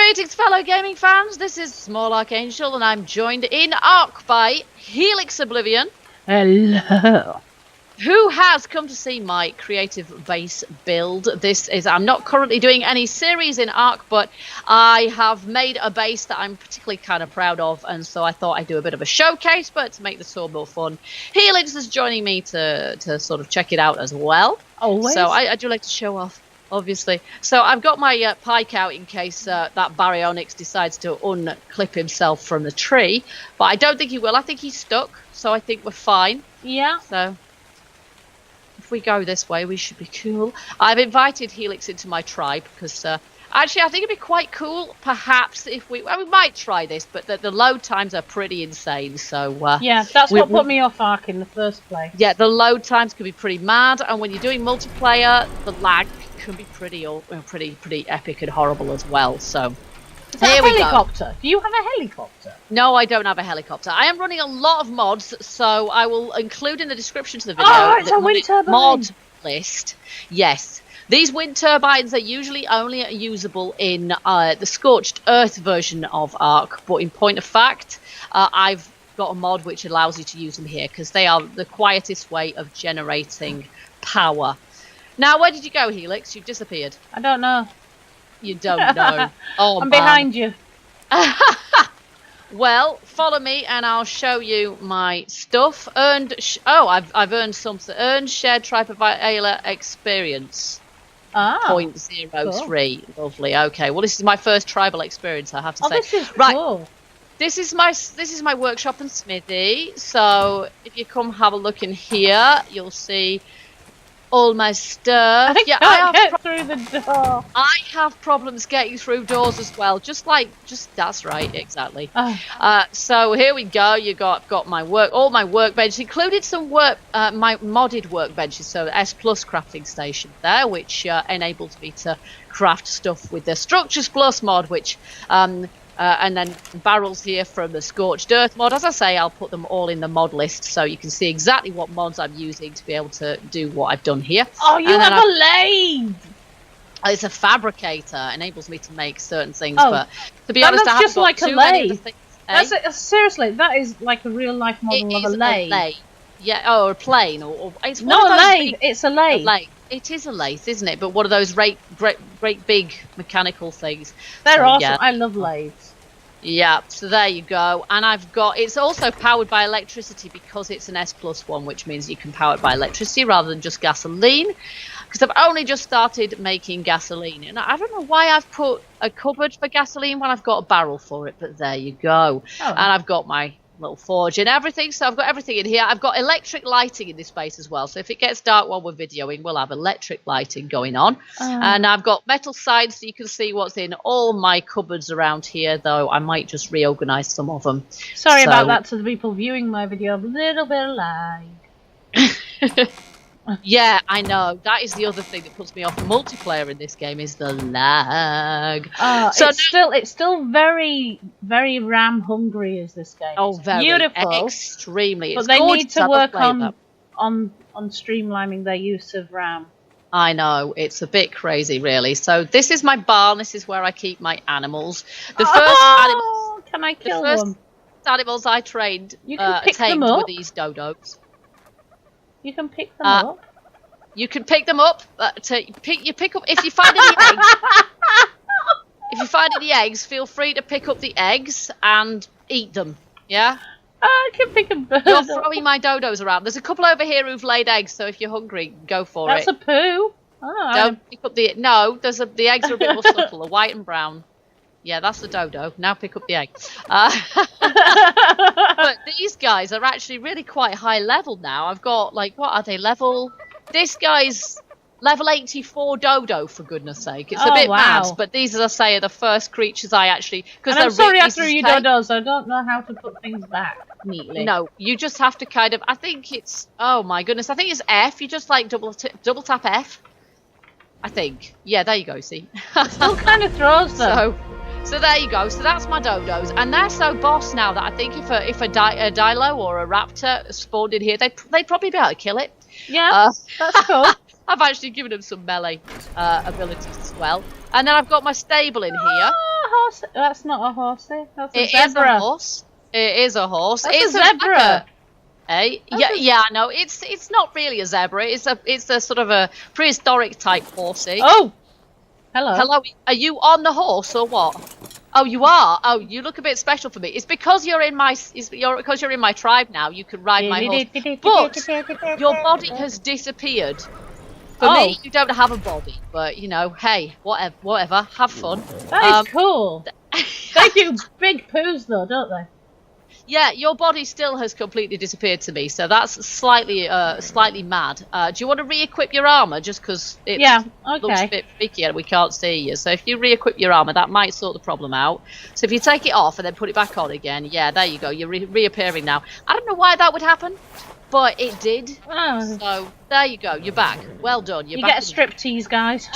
Greetings, fellow gaming fans. This is smallarchangel, and I'm joined in ARK by HelixOblivion. Hello. Who has come to see my creative base build. I'm not currently doing any series in ARK, but I have made a base that I'm particularly kind of proud of, and so I thought I'd do a bit of a showcase, but to make the tour more fun. Helix is joining me to sort of check it out as well. Always. So I do like to show off, obviously. So I've got my pike out in case that Baryonyx decides to unclip himself from the tree, but I don't think he will. I think he's stuck, so I think we're fine. Yeah. So if we go this way, we should be cool. I've invited Helix into my tribe because actually I think it'd be quite cool, perhaps, if we might try this, but the load times are pretty insane. So yeah, that's what put me off ARK in the first place. Yeah, the load times can be pretty mad, and when you're doing multiplayer, the lag can be pretty epic and horrible as well. So is that a helicopter? Do you have a helicopter? No, I don't have a helicopter. I am running a lot of mods, so I will include in the description to the video it's a wind turbine mod list. Yes, these wind turbines are usually only usable in the Scorched Earth version of ARK, but in point of fact, I've got a mod which allows you to use them here because they are the quietest way of generating power. Now, where did you go, Helix? You've disappeared. I don't know. You don't know. Oh, I'm behind you. Well, follow me and I'll show you my stuff. I've earned something. Earned shared tribe experience. Ah, 0.03. Cool. Lovely. Okay. Well, this is my first tribal experience, I have to say. This is right. Cool. This is my workshop and smithy. So if you come have a look in here, you'll see all my stuff. I can't get through the door. I have problems getting through doors as well. Just that's right, exactly. Oh. So here we go. You got all my workbenches, included some my modded workbenches. So S+ crafting station there, which enables me to craft stuff with the Structures Plus mod, which and then barrels here from the Scorched Earth mod. As I say, I'll put them all in the mod list so you can see exactly what mods I'm using to be able to do what I've done here. Oh, you have a lathe! It's a fabricator. Enables me to make certain things, but to be honest, I haven't got like too a many of the lathe. things. Seriously, that is like a real life model of a lathe. Yeah, or a plane, or it's not a lathe. It's a lathe. It is a lathe, isn't it? But one of those great big mechanical things. They're awesome. Yeah. I love lathes. Yeah, so there you go. And it's also powered by electricity because it's an S+ one, which means you can power it by electricity rather than just gasoline. Because I've only just started making gasoline. And I don't know why I've put a cupboard for gasoline when I've got a barrel for it, but there you go. Oh. And I've got my little forge and everything, so I've got everything in here. I've got electric lighting in this space as well, so if it gets dark while we're videoing, we'll have electric lighting going on. And I've got metal sides so you can see what's in all my cupboards around here, though I might just reorganize some of them. Sorry about that to the people viewing my video. A little bit of lag. Yeah, I know. That is the other thing that puts me off multiplayer in this game is the lag. So it's still very, very RAM hungry is this game. Oh, it's very beautiful, extremely. But they need to work on streamlining their use of RAM. I know, it's a bit crazy, really. So this is my barn. This is where I keep my animals. The first animals. Can I kill the first one? Animals I trained tamed were these dodos. You can pick them up. You can pick them up. You pick up if you find any eggs. If you find any eggs, feel free to pick up the eggs and eat them. Yeah. I can pick a bird. You're throwing my dodos around. There's a couple over here who've laid eggs, so if you're hungry, go for it. That's a poo. Don't pick up the the eggs are a bit more subtle, they're white and brown. Yeah, that's the dodo. Now pick up the egg. But these guys are actually really quite high level now. I've got, what are they, level... This guy's level 84 dodo, for goodness sake. It's a bit mad, but these, as I say, are the first creatures I actually... And I'm sorry I threw you dodos, I don't know how to put things back neatly. No, you just have to kind of... I think it's... Oh, my goodness. I think it's F. You just, double tap F. I think. Yeah, there you go, see. Still kind of throws them. So there you go. So that's my dodos, and they're so boss now that I think if a dilo or a raptor spawned in here, they'd probably be able to kill it. Yeah, that's cool. I've actually given him some melee abilities as well. And then I've got my stable in here. Oh, horse. That's not a horse. That's a It zebra. is a horse. It is a horse. That's it's a zebra. Yeah, no, it's not really a zebra. It's a sort of a prehistoric type horsey. Oh, hello. Hello, are you on the horse or what? Oh, you are. Oh, you look a bit special for me. It's because you're in my tribe now. You can ride my horse, but your body has disappeared. For me, you don't have a body, but you know, hey, whatever. Have fun. That is cool. They do big poos though, don't they? Yeah, your body still has completely disappeared to me, so that's slightly mad. Do you want to re-equip your armor, just because it looks a bit freaky and we can't see you? So if you re-equip your armor, that might sort the problem out. So if you take it off and then put it back on again, yeah, there you go. You're reappearing now. I don't know why that would happen, but it did. Oh. So there you go. You're back. Well done. You get a striptease, guys.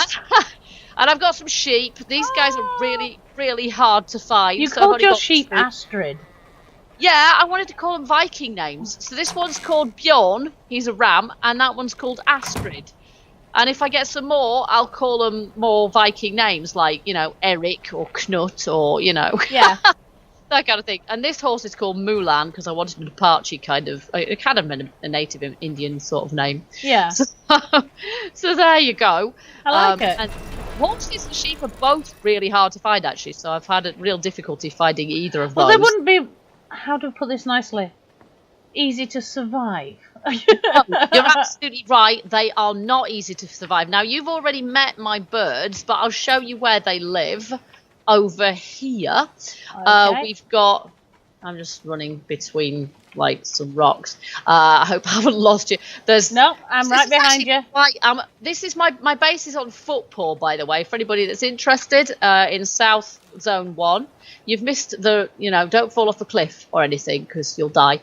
And I've got some sheep. These guys are really, really hard to find. You called your sheep Astrid. Yeah, I wanted to call them Viking names. So this one's called Bjorn, he's a ram, and that one's called Astrid. And if I get some more, I'll call them more Viking names, like, you know, Eric or Knut or, you know. Yeah. That kind of thing. And this horse is called Mulan because I wanted an Apache kind of a native Indian sort of name. Yeah. So there you go. I like it. And horses and sheep are both really hard to find, actually. So I've had a real difficulty finding either of those. Well, they wouldn't be... How do I put this nicely? Easy to survive. You're absolutely right. They are not easy to survive. Now, you've already met my birds, but I'll show you where they live over here. Okay. We've got... I'm just running between, like, some rocks. I hope I haven't lost you. No, I'm right behind you. This is my base is on Footpaw, by the way, for anybody that's interested, in South Zone 1. You've missed don't fall off a cliff or anything because you'll die.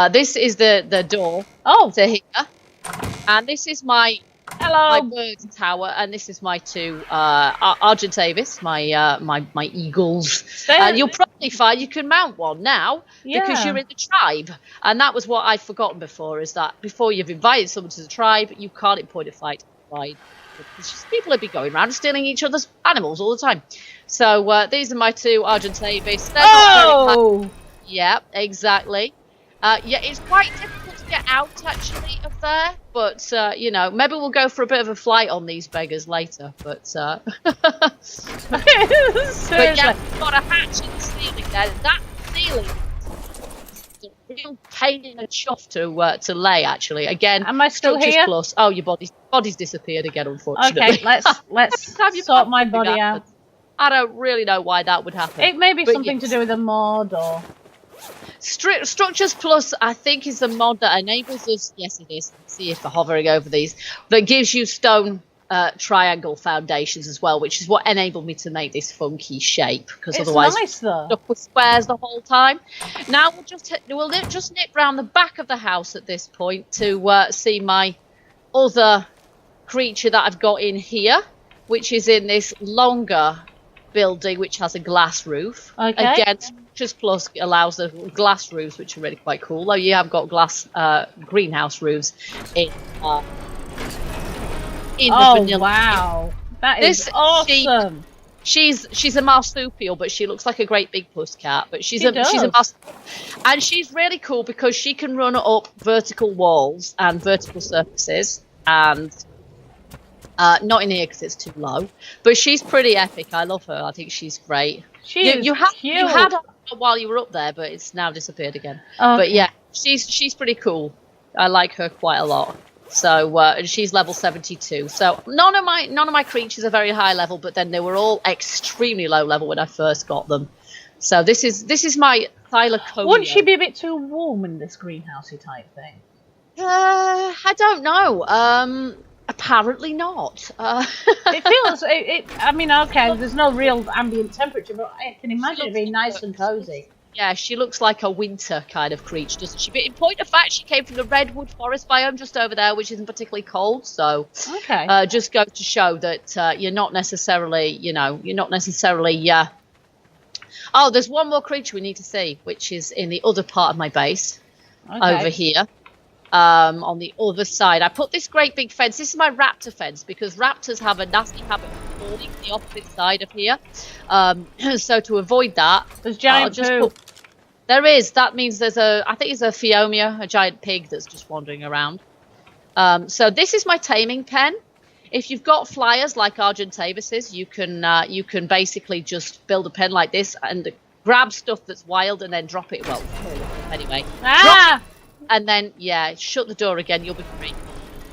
This is the door to here. And this is my bird tower, and this is my two Argentavis, my eagles. And you'll probably find you can mount one now because you're in the tribe. And that was what I'd forgotten before, is that before you've invited someone to the tribe, you can't appoint a fight ride. It's just people would be going around and stealing each other's animals all the time. So these are my two Argentavis. Yeah, exactly. It's quite difficult to get out, actually, of there. But, maybe we'll go for a bit of a flight on these beggars later. But, but yeah, we've got a hatch in the ceiling there. That ceiling is a real pain in the chuff to lay, actually. Again, am I still here? Plus. Oh, your body's disappeared again, unfortunately. Okay, let's sort my body out. I don't really know why that would happen. It may be something to do with a mod or... Structures Plus, I think, is the mod that enables us... Yes, it is. Let's see if we're hovering over these. That gives you stone triangle foundations as well, which is what enabled me to make this funky shape. Because otherwise, nice, though. Stuck with squares the whole time. Now we'll just nip round the back of the house at this point to see my other creature that I've got in here, which is in this longer building, which has a glass roof. Okay. Again, Structures Plus allows the glass roofs, which are really quite cool. Though you have got glass greenhouse roofs in the vanilla. Wow, that is awesome. She's a marsupial, but she looks like a great big pussycat. But she's a marsupial, and she's really cool because she can run up vertical walls and vertical surfaces, and not in here because it's too low. But she's pretty epic. I love her. I think she's great. You had her while you were up there, but it's now disappeared again. Okay. But yeah, she's pretty cool. I like her quite a lot. So and she's level 72. So none of my creatures are very high level, but then they were all extremely low level when I first got them. So this is my Thylaconia. Wouldn't she be a bit too warm in this greenhousey type thing? I don't know. Apparently not. It feels. I mean, okay, there's no real ambient temperature, but I can imagine it being nice and cozy. Yeah, she looks like a winter kind of creature, doesn't she? But in point of fact, she came from the redwood forest biome just over there, which isn't particularly cold. So, just go to show that you're not necessarily. Oh, there's one more creature we need to see, which is in the other part of my base, over here. on the other side. I put this great big fence. This is my raptor fence because raptors have a nasty habit of falling the opposite side of here. So to avoid that, there's giant poo. There is. That means there's I think it's a Phiomia, a giant pig that's just wandering around. So this is my taming pen. If you've got flyers like Argentavis's, you can basically just build a pen like this and grab stuff that's wild and then drop it. Well, anyway. Ah! And then, shut the door again. You'll be free.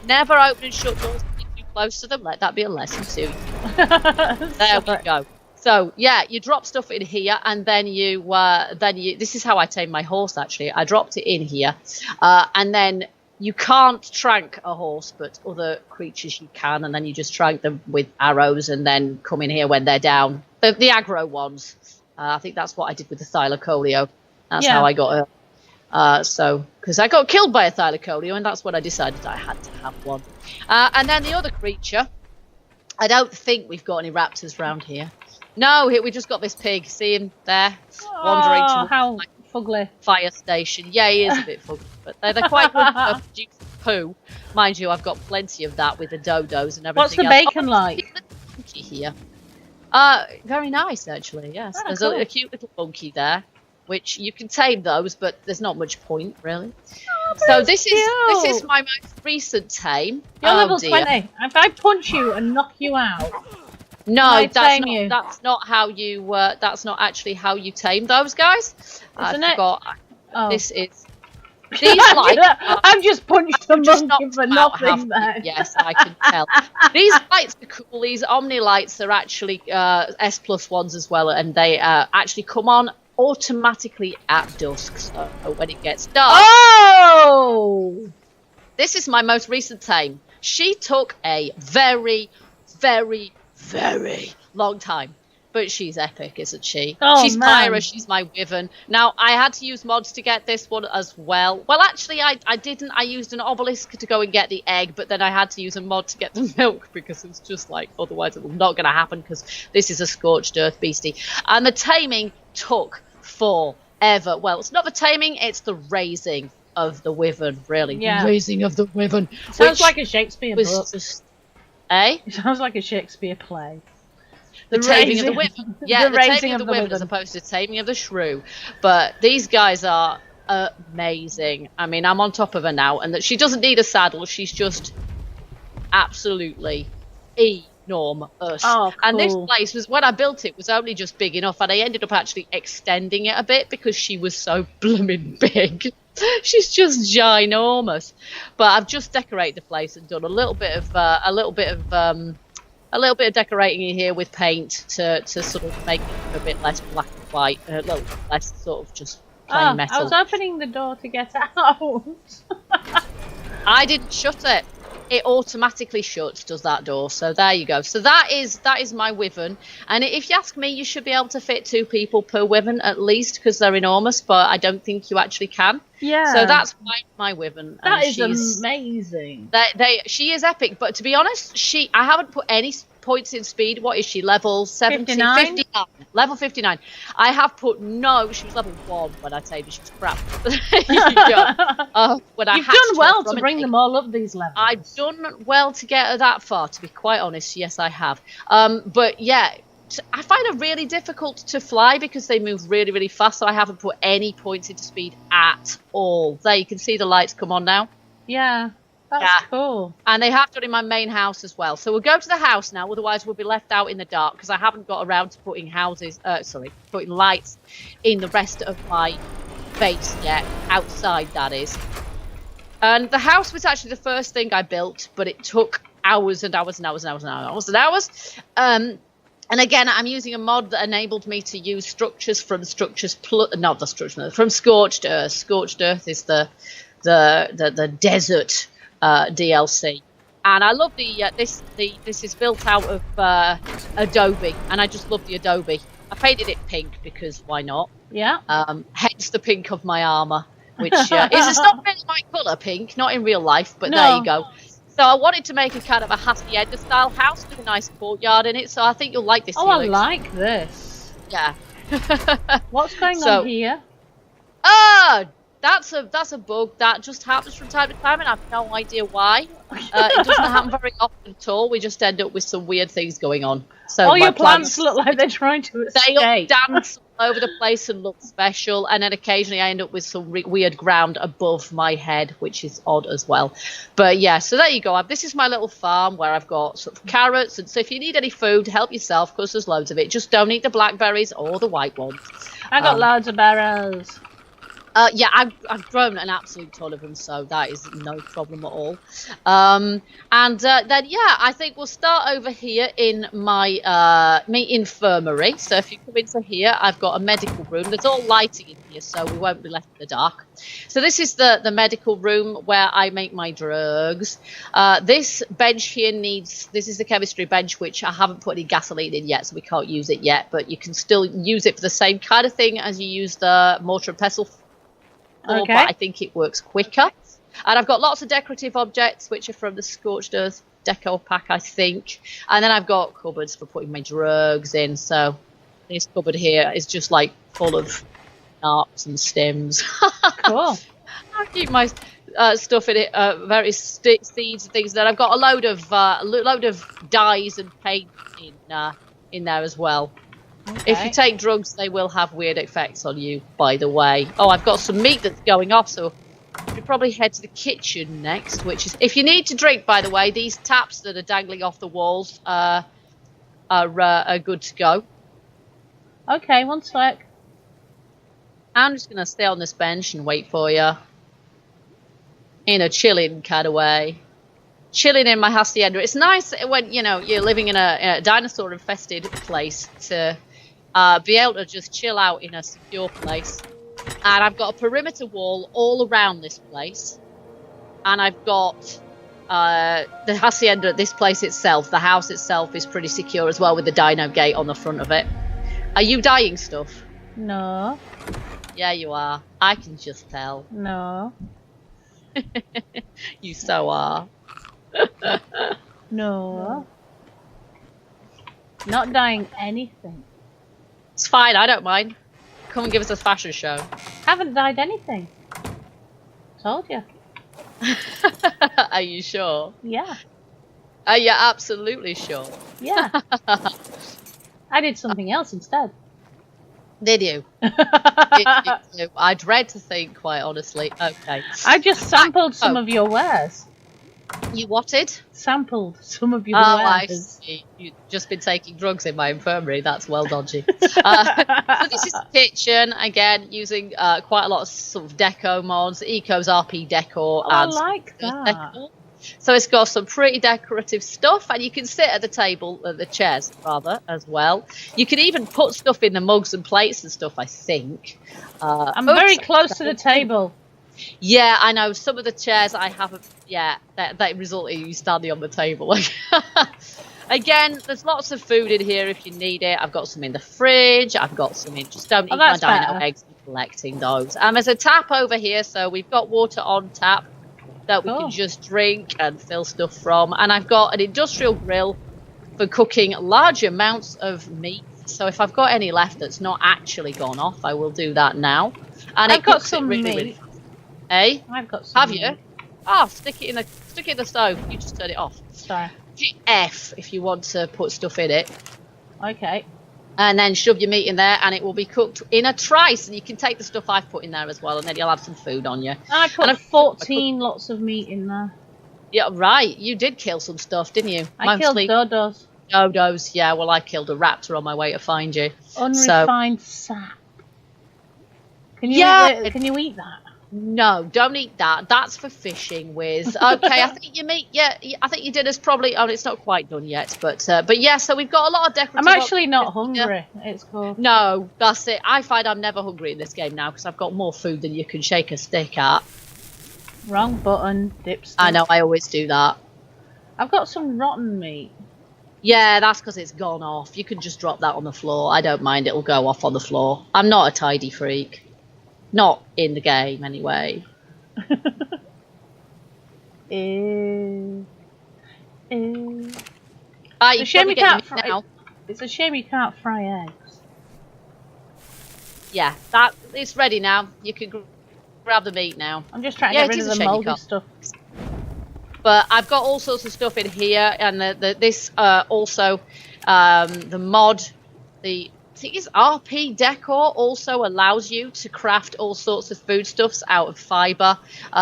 Never open and shut doors too close to them. Let that be a lesson to you. There we go. So, you drop stuff in here, and then you. This is how I tame my horse, actually. I dropped it in here. And then you can't trank a horse, but other creatures you can, and then you just trank them with arrows and then come in here when they're down. The aggro ones. I think that's what I did with the Thylacoleo. That's how I got her. Because I got killed by a Thylacoleo, and that's when I decided I had to have one. And then the other creature, I don't think we've got any raptors around here. No, we just got this pig. See him there, wandering to how fugly. Fire station. Yeah, he is a bit fugly, but they're quite good for producing poo. Mind you, I've got plenty of that with the dodos and everything. What's the bacon like? Here. Very nice, actually. Yes, there's cool. a cute little monkey there. Which you can tame those, but there's not much point really. So this is my most recent tame. You're level 20. If I punch you and knock you out, no, that's not how you. That's not actually how you tame those guys. Isn't I forgot. Oh. This is. These lights. I've just punched the monkey for nothing there. Yes, I can tell. These lights are cool. These Omni lights are actually S+ ones as well, and they actually come on automatically at dusk, so when it gets dark. Oh! This is my most recent tame. She took a very, very, very long time, but she's epic, isn't she? Oh, she's man. Pyra, she's my wyvern. Now, I had to use mods to get this one as well. Well, actually, I didn't. I used an obelisk to go and get the egg, but then I had to use a mod to get the milk because it's just like, otherwise it was not going to happen because this is a scorched earth beastie. And the taming took forever. Well, it's not the taming, it's the raising of the wyvern, really. Yeah. The raising of the wyvern. Sounds like a Shakespeare book. Just, eh? It sounds like a Shakespeare play. The taming of the wyvern. Yeah, the taming of the wyvern as opposed to taming of the shrew. But these guys are amazing. I mean, I'm on top of her now, and that she doesn't need a saddle. She's just absolutely enormous. Oh, cool. And this place was, when I built it, was only just big enough, and I ended up actually extending it a bit because she was so blooming big. She's just ginormous. But I've just decorated the place and done a little bit of decorating in here with paint to sort of make it a bit less black and white, a little less sort of just plain metal. I was opening the door to get out. I didn't shut it. It automatically shuts, does that door. So there you go. So that is my wyvern. And if you ask me, you should be able to fit 2 people per wyvern at least because they're enormous, but I don't think you actually can. Yeah. So that's my wyvern. That is amazing. She is epic, but to be honest, I haven't put any points in speed. What is she? Level 59? 59. Level 59. I have put she was level 1 when I tamed her. She was crap. There you go. You've done well to bring them all up these levels. I've done well to get her that far, to be quite honest. Yes, I have. But yeah, I find it really difficult to fly because they move really, really fast, so I haven't put any points into speed at all. There, you can see the lights come on now. Yeah, that's cool. And they have done in my main house as well. So we'll go to the house now, otherwise we'll be left out in the dark because I haven't got around to putting putting lights in the rest of my base yet, outside that is. And the house was actually the first thing I built, but it took hours and hours and hours and hours and hours and hours. And again, I'm using a mod that enabled me to use structures from from Scorched Earth. Scorched Earth is the desert DLC, and I love this is built out of Adobe, and I just love the Adobe. I painted it pink because why not? Yeah. Hence the pink of my armor, which it's not really my colour, pink, not in real life, but there you go. So I wanted to make a kind of a hacienda style house with a nice courtyard in it. So I think you'll like this. Oh, Helix. I like this. Yeah. What's going on here? That's a bug that just happens from time to time, and I have no idea why. It doesn't happen very often at all. We just end up with some weird things going on. So all my your plants look like they're trying to escape. They dance all over the place and look special, and then occasionally I end up with some weird ground above my head, which is odd as well. But yeah, so there you go. This is my little farm where I've got sort of carrots, and so if you need any food, help yourself because there's loads of it. Just don't eat the blackberries or the white ones. I got loads of berries. Yeah, I've grown an absolute ton of them, so that is no problem at all. Then yeah, I think we'll start over here in my infirmary. So if you come into here, I've got a medical room. There's all lighting in here, so we won't be left in the dark. So this is the medical room where I make my drugs. This bench here this is the chemistry bench, which I haven't put any gasoline in yet, so we can't use it yet. But you can still use it for the same kind of thing as you use the mortar and pestle. Okay. But I think it works quicker. And I've got lots of decorative objects, which are from the Scorched Earth deco pack, I think. And then I've got cupboards for putting my drugs in. So this cupboard here is just like full of narcs and stims. Cool. I keep my stuff in it, various seeds and things. Then I've got a load of dyes and paint in there as well. Okay. If you take drugs, they will have weird effects on you, by the way. Oh, I've got some meat that's going off, so we'll probably head to the kitchen next, which is... If you need to drink, by the way, these taps that are dangling off the walls are good to go. Okay, one sec. I'm just going to stay on this bench and wait for you. In a chilling kind of way. Chilling in my hacienda. It's nice when, you're living in a dinosaur-infested place to... be able to just chill out in a secure place. And I've got a perimeter wall all around this place. And I've got the hacienda, this place itself, the house itself is pretty secure as well with the dino gate on the front of it. Are you dying stuff? No. Yeah, you are. I can just tell. No. You so are. No. Not dying anything. It's fine, I don't mind. Come and give us a fashion show. Haven't dyed anything. Told you. Are you sure? Yeah. Are you absolutely sure? Yeah. I did something else instead. Did you? Did you? I dread to think, quite honestly. Okay. I just sampled some of your wares. You wanted? Sampled some of your wares. I see. You've just been taking drugs in my infirmary. That's well dodgy. So this is the kitchen, again, using quite a lot of sort of deco mods. Eco's RP decor. Oh, I like that. Decor. So it's got some pretty decorative stuff, and you can sit at the table, the chairs rather, as well. You can even put stuff in the mugs and plates and stuff, I think. I'm very close to the table. Yeah, I know. Some of the chairs I haven't. Yeah, that result in you standing on the table. Again, there's lots of food in here if you need it. I've got some in the fridge. I've got some in. Just don't eat my dino eggs. I'm collecting those. And there's a tap over here, so we've got water on tap that we can just drink and fill stuff from. And I've got an industrial grill for cooking large amounts of meat. So if I've got any left that's not actually gone off, I will do that now. And I've got some meat. Really. Hey? I've got some. Have you? Oh, stick it in the stove. You just turn it off. Sorry. F if you want to put stuff in it. Okay. And then shove your meat in there, and it will be cooked in a trice. And you can take the stuff I've put in there as well, and then you'll have some food on you. I put 14 lots of meat in there. Yeah, right. You did kill some stuff, didn't you? I killed dodos. Dodos, yeah. Well, I killed a raptor on my way to find you. Unrefined sap. Can you eat that? No, don't eat that. That's for fishing with. Okay, I think your meat. Yeah, I think your dinner's probably. Oh, it's not quite done yet, but yeah. So we've got a lot of decorative. I'm actually not hungry. It's cool. No, that's it. I find I'm never hungry in this game now because I've got more food than you can shake a stick at. Wrong button, dipstick. I know. I always do that. I've got some rotten meat. Yeah, that's because it's gone off. You can just drop that on the floor. I don't mind. It'll go off on the floor. I'm not a tidy freak. Not in the game, anyway. It's a shame you can't fry. It's a shame you can't fry eggs. Yeah, it's ready now. You can grab the meat now. I'm just trying to get rid of the mouldy stuff. But I've got all sorts of stuff in here, and this also the mod, I think it's RP Decor also allows you to craft all sorts of foodstuffs out of fibre.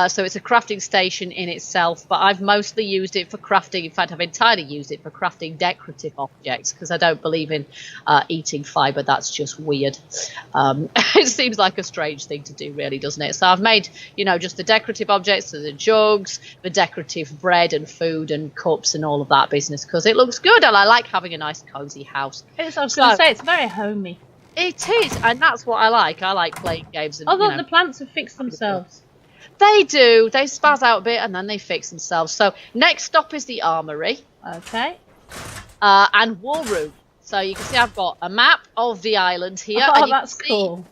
So it's a crafting station in itself, but I've mostly used it for crafting. In fact, I've entirely used it for crafting decorative objects because I don't believe in eating fibre. That's just weird. It seems like a strange thing to do, really, doesn't it? So I've made, just the decorative objects, so the jugs, the decorative bread and food and cups and all of that business because it looks good and I like having a nice cosy house. I was going to say, it's very homey. It is, and that's what I like. I like playing games. And, although the plants have fixed themselves. They do. They spaz out a bit and then they fix themselves. So next stop is the armory. Okay. And war room. So you can see I've got a map of the island here. Oh, and that's cool.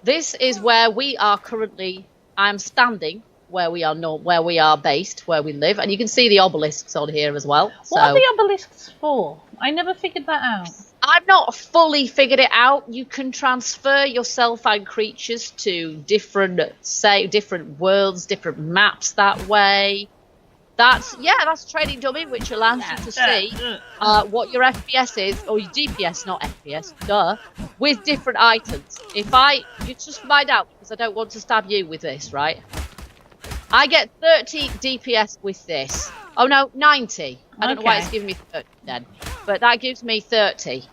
This is where we are currently. I'm standing where we are based, where we live, and you can see the obelisks on here as well. What are the obelisks for? I never figured that out. I've not fully figured it out. You can transfer yourself and creatures to different worlds, different maps that way. That's Trading Dummy, which allows you to see what your FPS is, or your DPS, not FPS, with different items. You just find out, because I don't want to stab you with this, right? I get 30 DPS with this. Oh no, 90. I don't know why it's giving me 30 then. But that gives me 30.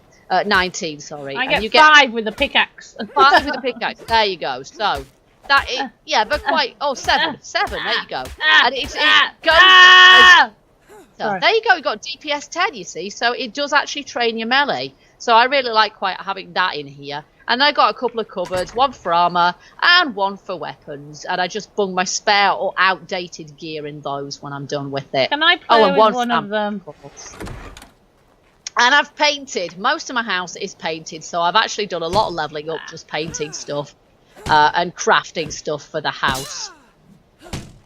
19, sorry. I get 5 with the pickaxe. 5 with the pickaxe. There you go. So, that is, but quite, 7. 7, there you go. And it goes, so there you go, you've got DPS 10, you see. So it does actually train your melee. So I really like having that in here. And I got a couple of cupboards, one for armour and one for weapons. And I just bung my spare or outdated gear in those when I'm done with it. Can I play with one of them? And I've painted. Most of my house is painted, so I've actually done a lot of levelling up, just painting stuff and crafting stuff for the house.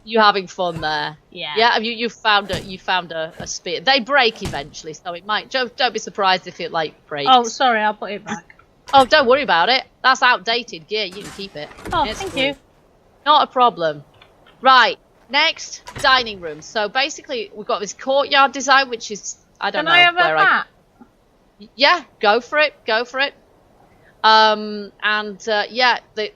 You having fun there? Yeah. Yeah. You found a spear. They break eventually, so it might. Don't be surprised if it breaks. Oh, sorry, I'll put it back. Oh, don't worry about it. That's outdated gear. You can keep it. Oh, thank you. Not a problem. Right. Next, dining room. So basically, we've got this courtyard design, which is Can I have a hat? Yeah, go for it. Go for it.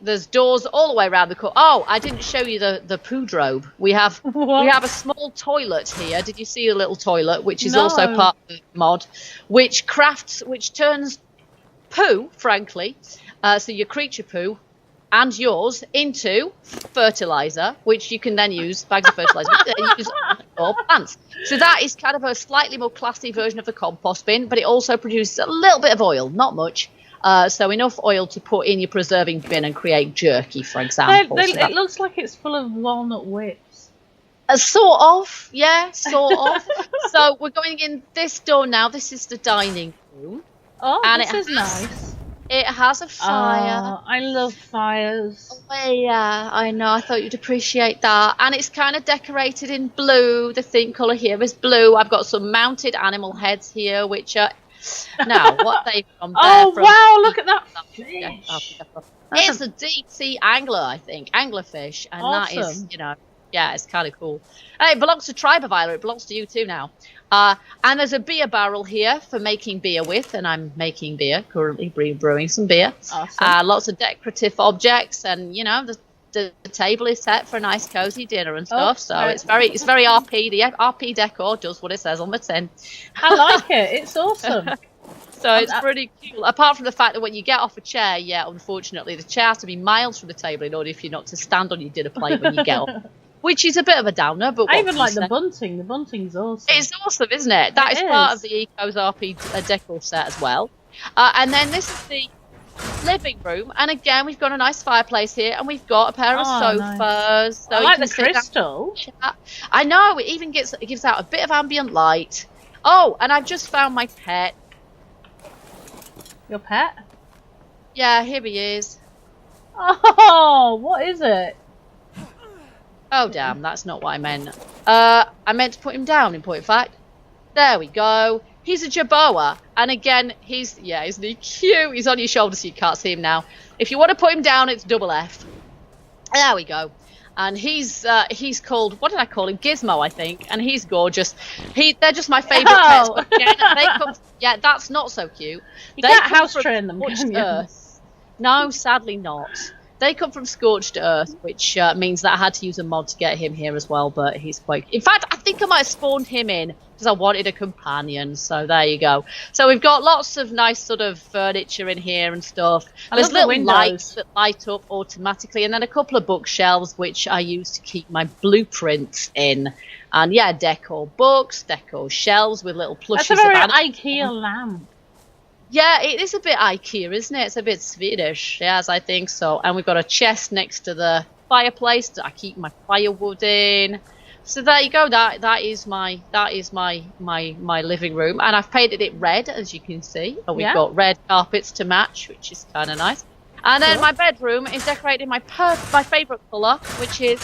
There's doors all the way around the court. Oh, I didn't show you the poo drobe. We have a small toilet here. Did you see a little toilet, which is also part of the mod, which turns poo, frankly, so your creature poo and yours into fertilizer, which you can then use bags of fertilizer for plants. So that is kind of a slightly more classy version of the compost bin, but it also produces a little bit of oil, not much. So enough oil to put in your preserving bin and create jerky, for example. It looks like it's full of walnut whips. Sort of, yeah, sort of. So we're going in this door now. This is the dining room. Oh, and this is nice. It has a fire. Oh, I love fires. Oh, yeah, I know. I thought you'd appreciate that. And it's kind of decorated in blue. The theme colour here is blue. I've got some mounted animal heads here, which are... Now, what they from? Oh, wow, look at that fish. It's a deep sea angler, I think. Anglerfish. And awesome. That is, it's kind of cool. It belongs to Tribe of Isla. It belongs to you too now. And there's a beer barrel here for making beer with, and I'm making beer, currently brewing some beer. Awesome. Lots of decorative objects, and the table is set for a nice cozy dinner and stuff. It's very RP. The RP decor does what it says on the tin. I like it. It's awesome. So it's pretty cool. Apart from the fact that when you get off a chair, unfortunately, the chair has to be miles from the table in order for you not to stand on your dinner plate when you get up. Which is a bit of a downer, but I even like the bunting. The bunting's awesome. It's awesome, isn't it? That is part of the Ecos RP decor set as well. And then this is the living room, and again we've got a nice fireplace here, and we've got a pair of sofas. Nice. So I like the crystal. I know, it gives out a bit of ambient light. Oh, and I've just found my pet. Your pet? Yeah, here he is. Oh, what is it? Oh damn, that's not what I meant. I meant to put him down in point of fact. There we go. He's a Jerboa, and again, isn't he cute? He's on your shoulder so you can't see him now. If you want to put him down, it's double F. There we go. And he's called, what did I call him? Gizmo, I think. And he's gorgeous. They're just my favourite pets. But again, they come. Yeah, that's not so cute. You can't house train them, can you? Earth. No, sadly not. They come from scorched earth, which means that I had to use a mod to get him here as well. But he's quite. In fact, I think I might have spawned him in because I wanted a companion. So there you go. So we've got lots of nice sort of furniture in here and stuff. There's little lights that light up automatically, and then a couple of bookshelves which I use to keep my blueprints in. And yeah, decor books, decor shelves with little plushies. That's a very IKEA lamp. Yeah, it is a bit IKEA, isn't it? It's a bit Swedish, yes, I think so. And we've got a chest next to the fireplace that I keep my firewood in. So there you go. That is my living room, and I've painted it red, as you can see. And we've got red carpets to match, which is kind of nice. And then my bedroom is decorated in my favourite colour, which is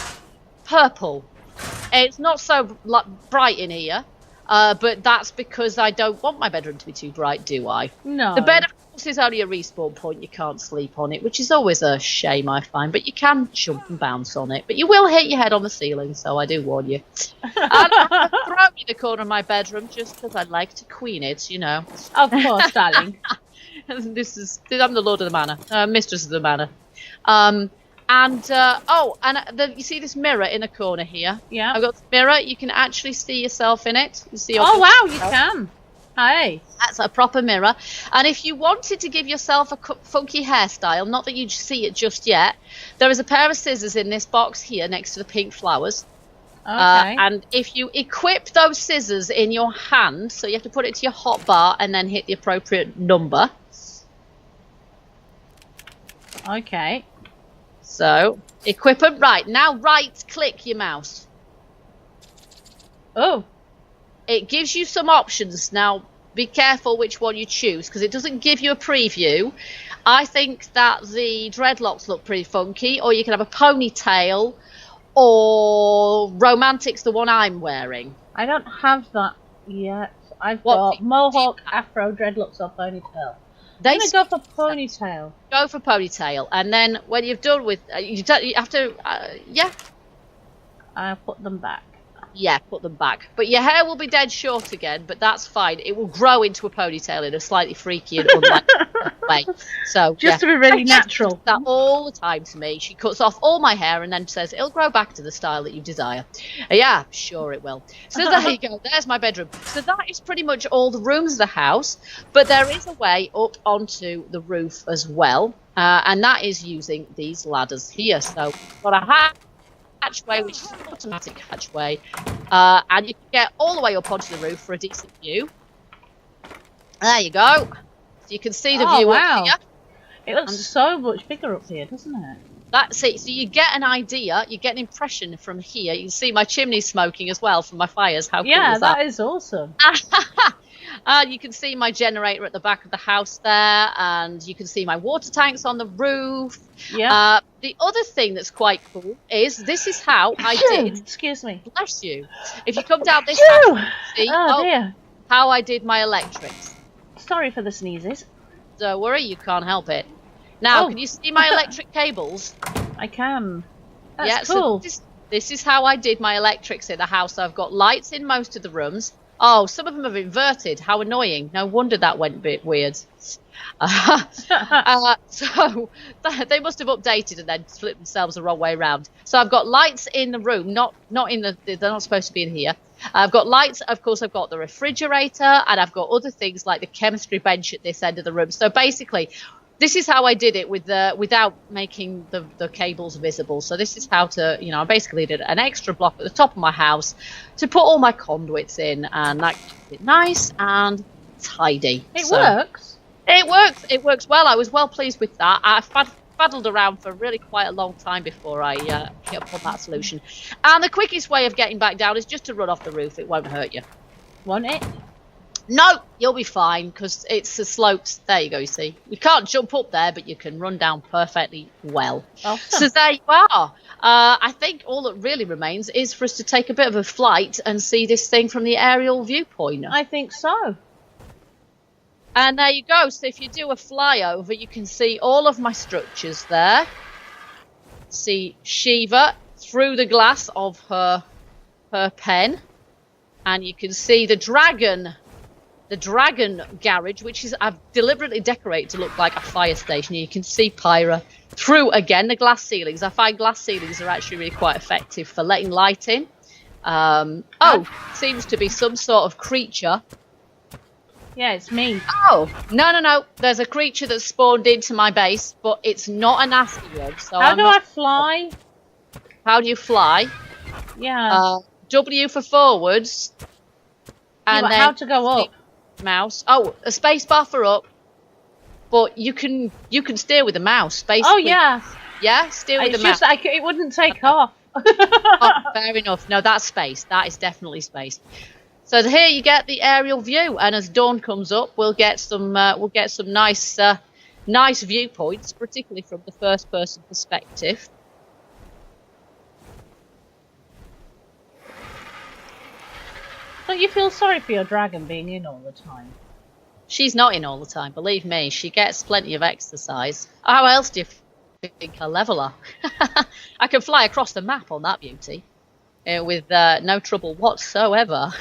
purple. It's not so bright in here. But that's because I don't want my bedroom to be too bright, do I? No. The bed, of course, is only a respawn point. You can't sleep on it, which is always a shame, I find. But you can jump and bounce on it. But you will hit your head on the ceiling, so I do warn you. And I'm throwing in the corner of my bedroom just because I like to queen it, you know. Of course, darling. I'm the lord of the manor, mistress of the manor. You see this mirror in the corner here? Yeah. I've got the mirror. You can actually see yourself in it. You see. Oh wow, you can. Hey. That's a proper mirror. And if you wanted to give yourself a funky hairstyle, not that you see it just yet, there is a pair of scissors in this box here next to the pink flowers. Okay. And if you equip those scissors in your hand, so you have to put it to your hotbar and then hit the appropriate number. Okay. So, equip them. Right, now right-click your mouse. Oh. It gives you some options. Now, be careful which one you choose, because it doesn't give you a preview. I think that the dreadlocks look pretty funky, or you can have a ponytail, or romantic's the one I'm wearing. I don't have that yet. I've got mohawk, afro, dreadlocks, or ponytail. I'm going to go for ponytail. Go for ponytail. And then when you've done with... you have to... I'll put them back. Yeah, put them back. But your hair will be dead short again, but that's fine. It will grow into a ponytail in a slightly freaky and unlikely way. So, just to be really natural. That all the time to me. She cuts off all my hair and then says, it'll grow back to the style that you desire. Yeah, sure it will. So there you go. There's my bedroom. So that is pretty much all the rooms of the house. But there is a way up onto the roof as well. And that is using these ladders here. So we've got a hatchway, which is an automatic hatchway, and you can get all the way up onto the roof for a decent view. There you go. So you can see the view up here. It looks so much bigger up here, doesn't it? That's it. So you get an idea, you get an impression from here. You can see my chimney smoking as well from my fires. How cool is that? Yeah, that is awesome. You can see my generator at the back of the house there, and you can see my water tanks on the roof. Yeah. The other thing that's quite cool is this is how I did. Excuse me. Bless you. If you come down this house, see dear. How I did my electrics. Sorry for the sneezes. Don't worry, you can't help it. Now, can you see my electric cables? I can. That's cool. So this is how I did my electrics in the house. I've got lights in most of the rooms. Oh, some of them have inverted. How annoying. No wonder that went a bit weird. So they must have updated and then flipped themselves the wrong way around. So I've got lights in the room, not in the... They're not supposed to be in here. I've got lights. Of course, I've got the refrigerator, and I've got other things like the chemistry bench at this end of the room. So basically... This is how I did it without making the cables visible. So this is how to, I basically did an extra block at the top of my house to put all my conduits in, and that keeps it nice and tidy. It works. It works well. I was well pleased with that. I faddled around for really quite a long time before I hit upon that solution. And the quickest way of getting back down is just to run off the roof. It won't hurt you. Won't it? No, you'll be fine because it's a sloped. There you go, you see. You can't jump up there, but you can run down perfectly well. Awesome. So there you are. I think all that really remains is for us to take a bit of a flight and see this thing from the aerial viewpoint. I think so. And there you go. So if you do a flyover, you can see all of my structures there. See Shiva, through the glass of her pen, and you can see the dragon garage, which is I've deliberately decorated to look like a fire station. You can see Pyra through again the glass ceilings. I find glass ceilings are actually really quite effective for letting light in. Seems to be some sort of creature. Yeah, it's me. Oh, no. There's a creature that's spawned into my base, but it's not a nasty one. So How do I fly? How do you fly? Yeah. W for forwards. And then how to go up? Mouse. Oh, a space bar for up. But you can steer with the mouse, basically. Oh, yeah. Yeah, steer with the mouse. It's just it wouldn't take off. Oh, fair enough. No, that's space. That is definitely space. So here you get the aerial view, and as dawn comes up, we'll get some nice viewpoints, particularly from the first person perspective. Don't you feel sorry for your dragon being in all the time? She's not in all the time, believe me. She gets plenty of exercise. How else do you think I level her? I can fly across the map on that beauty with no trouble whatsoever.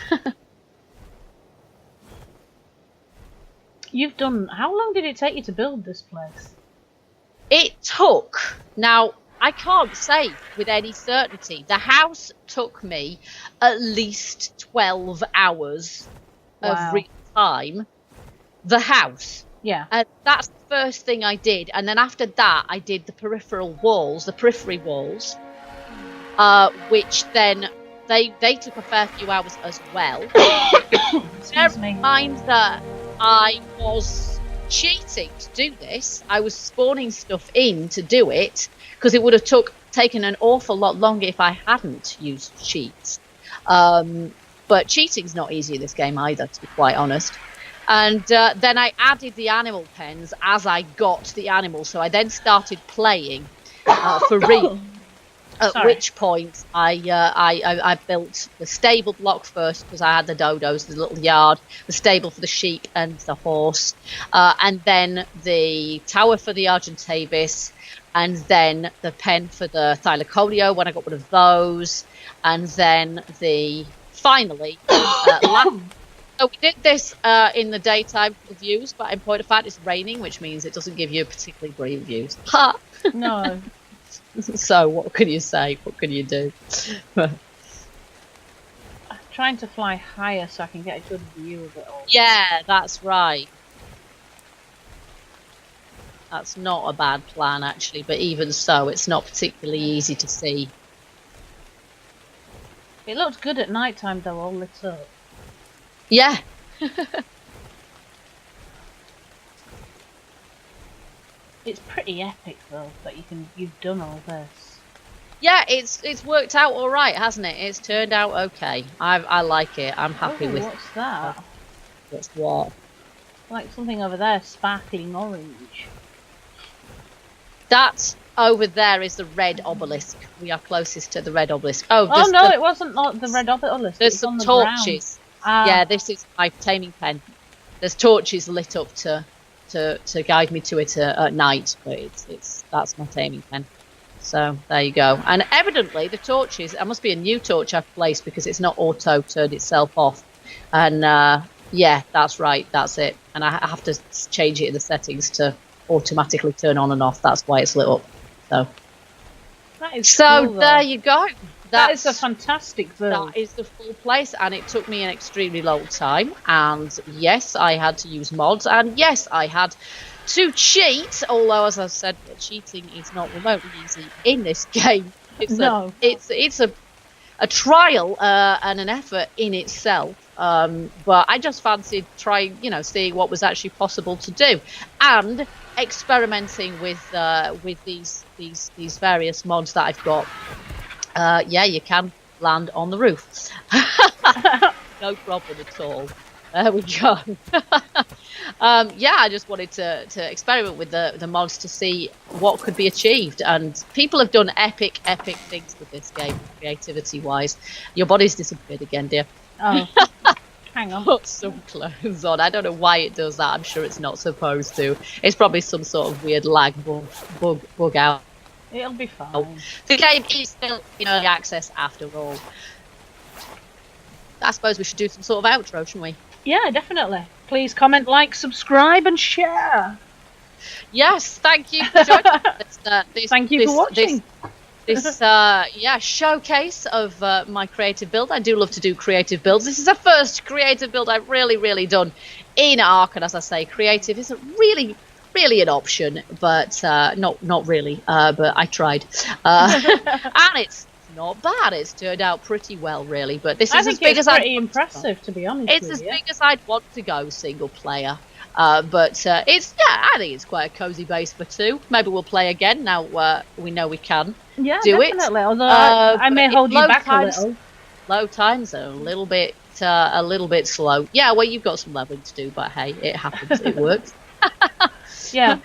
How long did it take you to build this place? It took, now I can't say with any certainty, the house took me at least 12 hours of real time. The house. Yeah. And that's the first thing I did. And then after that, I did the periphery walls, which then they took a fair few hours as well. Bear in mind that I was cheating to do this. I was spawning stuff in to do it because it would have taken an awful lot longer if I hadn't used cheats. But cheating's not easy in this game either, to be quite honest. And then I added the animal pens as I got the animals. So I then started playing for real. At which point I built the stable block first because I had the dodos, the little yard, the stable for the sheep and the horse, and then the tower for the Argentavis, and then the pen for the Thylacoleo when I got rid of those, and then finally so we did this in the daytime for views, but in point of fact it's raining, which means it doesn't give you particularly brilliant views. Ha! No. So what can you say? What can you do? I'm trying to fly higher so I can get a good view of it all. Yeah, that's right. That's not a bad plan, actually, but even so, it's not particularly easy to see. It looked good at night time, though, all lit up. Yeah. It's pretty epic, though, that you've done all this. Yeah, it's worked out all right, hasn't it? It's turned out okay. I like it. I'm happy with. What's that? What's what? Like something over there, sparkling orange. That over there is the red obelisk. We are closest to the red obelisk. Oh no, it wasn't the red obelisk. There's some torches. Yeah, this is my taming pen. There's torches lit up to guide me to it at night, but that's my taming pen. So there you go. And evidently the torches, there must be a new torch I've placed because it's not auto turned itself off. And yeah, that's right, that's it. And I have to change it in the settings to automatically turn on and off. That's why it's lit up. So that is cool, there you go. That is a fantastic build. That is the full place, and it took me an extremely long time. And yes, I had to use mods, and yes, I had to cheat. Although, as I said, cheating is not remotely easy in this game. It's a trial and an effort in itself. But I just fancied trying, seeing what was actually possible to do, and experimenting with these various mods that I've got. Yeah, you can land on the roof. No problem at all. There we go. Yeah, I just wanted to experiment with the mods to see what could be achieved. And people have done epic things with this game, creativity-wise. Your body's disappeared again, dear. Oh, hang on. Put some clothes on. I don't know why it does that. I'm sure it's not supposed to. It's probably some sort of weird lag bug out. It'll be fine. The game is still in early access after all. I suppose we should do some sort of outro, shouldn't we? Yeah, definitely. Please comment, like, subscribe, and share. Yes, thank you for joining us. Thank you for watching. This showcase of my creative build. I do love to do creative builds. This is the first creative build I've really done in ARK, and as I say, creative isn't really an option, but not really. But I tried, and it's not bad. It's turned out pretty well, really. But this is as big as pretty impressive, to be honest. It's as big as I'd want to go single player. But I think it's quite a cozy base for two. Maybe we'll play again now we know we can do definitely. it. Although I may hold you back a little. Low times are a little bit slow. Yeah, well, you've got some leveling to do, but hey, it happens. It works. Yeah.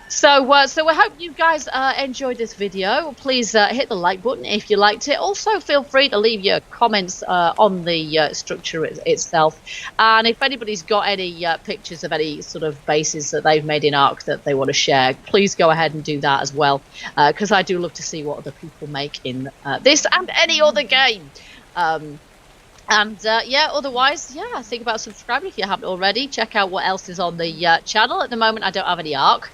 So we hope you guys enjoyed this video. Please hit the like button if you liked it. Also, feel free to leave your comments on the structure itself. And if anybody's got any pictures of any sort of bases that they've made in ARK that they want to share, please go ahead and do that as well. Because I do love to see what other people make in this and any other game. Otherwise, think about subscribing if you haven't already. Check out what else is on the channel. At the moment, I don't have any ARK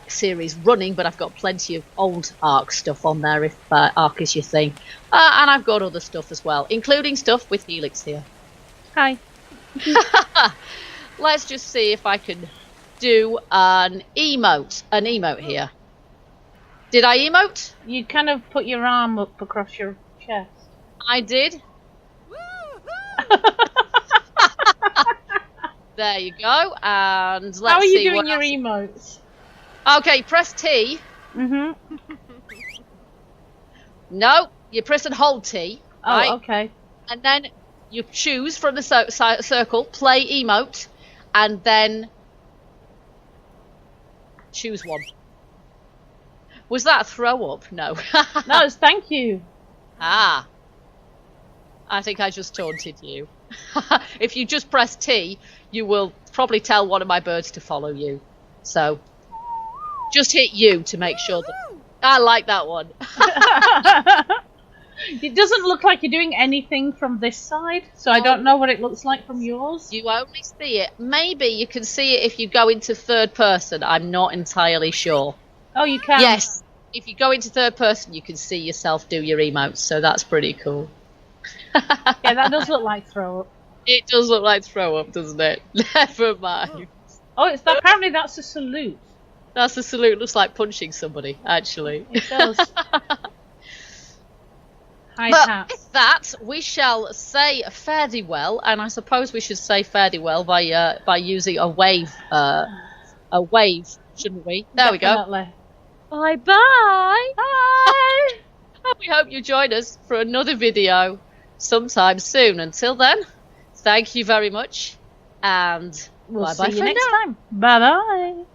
series running, but I've got plenty of old ARK stuff on there if ARK is your thing. And I've got other stuff as well, including stuff with Helix here. Hi. Let's just see if I can do an emote here. Did I emote? You kind of put your arm up across your chest. I did. There you go, and let's see. How are you doing your emotes? Okay, press T. No, you press and hold T. Oh, right? Okay. And then you choose from the circle, play emote, and then choose one. Was that a throw up? No. No, it's thank you. Ah. I think I just taunted you. If you just press T, you will probably tell one of my birds to follow you. So, just hit U to make sure that... I like that one. It doesn't look like you're doing anything from this side, so I don't know what it looks like from yours. You only see it. Maybe you can see it if you go into third person. I'm not entirely sure. Oh, you can? Yes. If you go into third person, you can see yourself do your emotes, so that's pretty cool. Yeah, that does look like throw up. It does look like throw up, doesn't it? Never mind. Oh, apparently that's a salute. That's a salute. Looks like punching somebody, actually. It does. But with that, we shall say fare thee well, and I suppose we should say fare thee well by using a wave, shouldn't we? There Definitely. We go. Bye bye. Bye. And we hope you join us for another video sometime soon. Until then, thank you very much, and we'll bye bye see you next time. Bye bye.